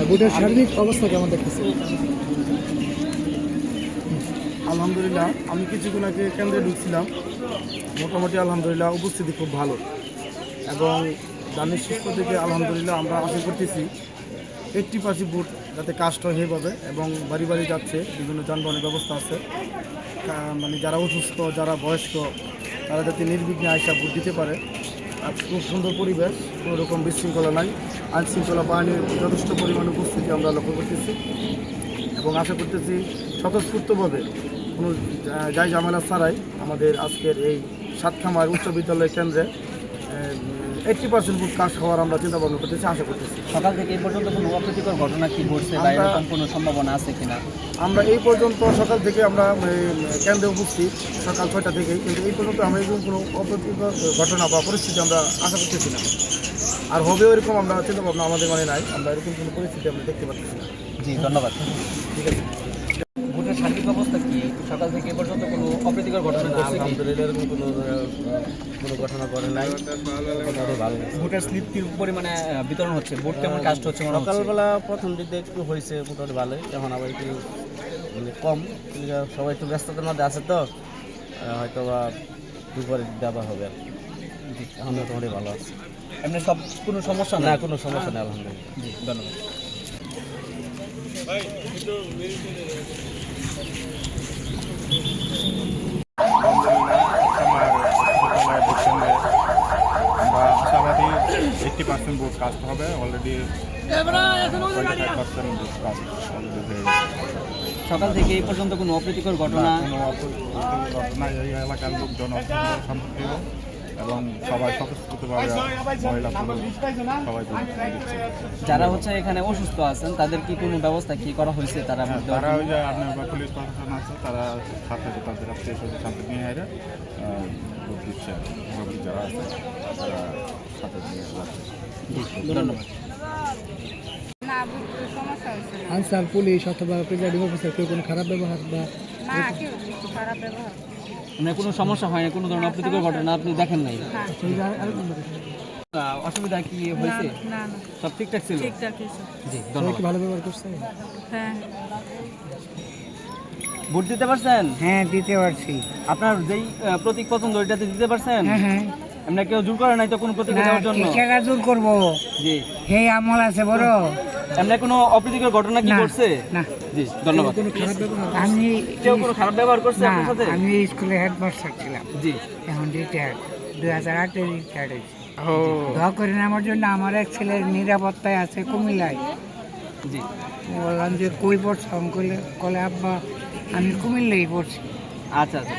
বুটের শারীরিক অবস্থা কেমন দেখতেছে? আলহামদুলিল্লাহ, আমি কিছুক্ষণ আগে কেন্দ্রে ঢুকছিলাম। মোটামুটি আলহামদুলিল্লাহ উপস্থিতি খুব ভালো এবং জার্নির শেষ থেকে আলহামদুলিল্লাহ আমরা আশা করতেছি 80% বুট যাতে কাজটা হয়ে পাবে এবং বাড়ি বাড়ি যাচ্ছে, বিভিন্ন যানবাহনের ব্যবস্থা আছে। মানে যারা অসুস্থ, যারা বয়স্ক, তারা যাতে নির্বিঘ্নে আইসা ভোট দিতে পারে। আর খুব সুন্দর পরিবেশ, কোনো রকম বিশৃঙ্খলা নাই, আইন শৃঙ্খলা বাহিনীর যথেষ্ট পরিমাণ উপস্থিতি আমরা লক্ষ্য করতেছি এবং আশা করতেছি স্বতঃস্ফূর্তভাবে কোনো যাই ঝামেলা ছাড়াই আমাদের আজকের এই সাতখামার উচ্চ বিদ্যালয় কেন্দ্রে 80% বুথ কাজ হওয়ার আমরা চিন্তা ভাবনা করতেছি, আশা করতেছি। সকাল থেকে এই পর্যন্ত কোনো অপ্রীতিকর ঘটনা কি ঘটছে বা এরকম কোনো সম্ভাবনা আছে কিনা? আমরা এই পর্যন্ত সকাল থেকে আমরা কেন্দ্রে উপস্থিত সকাল 6টা থেকেই, কিন্তু এই পর্যন্ত আমরা এরকম কোনো অপ্রীতিকর ঘটনা বা পরিস্থিতি আমরা আশা করতেছি না। আর হবে এরকম আমরা চিন্তা ভাবনা আমাদের মানে নাই, আমরা এরকম কোনো পরিস্থিতি আমরা দেখতে পাচ্ছি না। জি, ধন্যবাদ। ঠিক আছে। ভোটের শারীরিক অবস্থা কি সকাল থেকে এ পর্যন্ত কোনো অপ্রীতিকর ঘটনা ঘটছে? আলহামদুলিল্লাহ এরকম কোনো ঘটনা ঘটে নাই। ভালো ভোটের স্লিপ কি পরিমাণে বিতরণ হচ্ছে? ভোট কেমন কাস্ট হচ্ছে? সকালবেলা প্রথম দিকে একটু হয়েছে, মোটামুটি ভালোই। এখন আবার একটু মানে কম, সবাই একটু ব্যস্ততার মধ্যে আছে, তো হয়তো বা দুপুরে দেওয়া হবে। এখন মোটামুটি ভালো আছে, এমনি সব কোনো সমস্যা না, কোনো সমস্যা নেই আলহামদুলিল্লাহ। জি, ধন্যবাদ। আমরা আশাবাদী 80% ভোট কাস্ট হবে। অলরেডি 25% ভোট কাস্ট অলরেডি হয়ে গেছে। সকাল থেকে এই পর্যন্ত কোনো অপ্রীতিকর ঘটনা? কোনো অপ্রীতিকর ঘটনা, এই এলাকার লোকজন অত্যন্ত শান্তিপ্রিয় এবং সবাই স্বতঃস্ফূর্তভাবে মহিলা পুরুষ সবাই ভোট দিচ্ছে। যারা হচ্ছে এখানে অসুস্থ আছেন তাদের কি কোনো ব্যবস্থা কি করা হয়েছে? তারা তারা ওই যে আপনার পুলিশ প্রশাসন আছে, তারা সাথে তাদের আত্মীয় স্বজন সাথে নিয়ে হারে ভোট দিচ্ছে। রোগী যারা আছে তারা সাথে নিয়ে যাচ্ছে। ধন্যবাদ। আনসার, পুলিশ অথবা প্রিজাইডিং অফিসার কেউ কোনো খারাপ ব্যবহার বা মানে কোনো সমস্যা হয় না, কোনো ধরনের অপ্রীতিকর ঘটনা আপনি দেখেন নাই? অসুবিধা কি হয়েছে? সব ঠিকঠাক ছিল? জি, ধন্যবাদ। ভালো ব্যবহার করছে? হ্যাঁ। ভোট দিতে পারছেন? হ্যাঁ, দিতে পারছি। আপনার যেই প্রতীক পছন্দ ওইটাতে দিতে পারছেন? হ্যাঁ হ্যাঁ। এমনি কেউ জোর করে নাই তো কোনো প্রতীক দেওয়ার জন্য? কেন জোর করবো? জি। হে আমল আছে বড়। এমনি কোনো অপ্রীতিকর ঘটনা কি ঘটছে? না। জি, ধন্যবাদ। আমি কেউ কোনো খারাপ ব্যবহার করছে আপনার সাথে? আমি স্কুলে হেডমাস্টার ছিলাম। জি। এখন রিটায়ার্ড, 2008-এ রিটায়ার্ড হয়েছি। দোয়া করেন আমার জন্য। আমার এক ছেলের নিরাপত্তায় আছে কুমিল্লায়। জি। বললাম যে কই পড়ছ? কলে আব্বা আমি কুমিল্লায় পড়ছি। আচ্ছা আচ্ছা।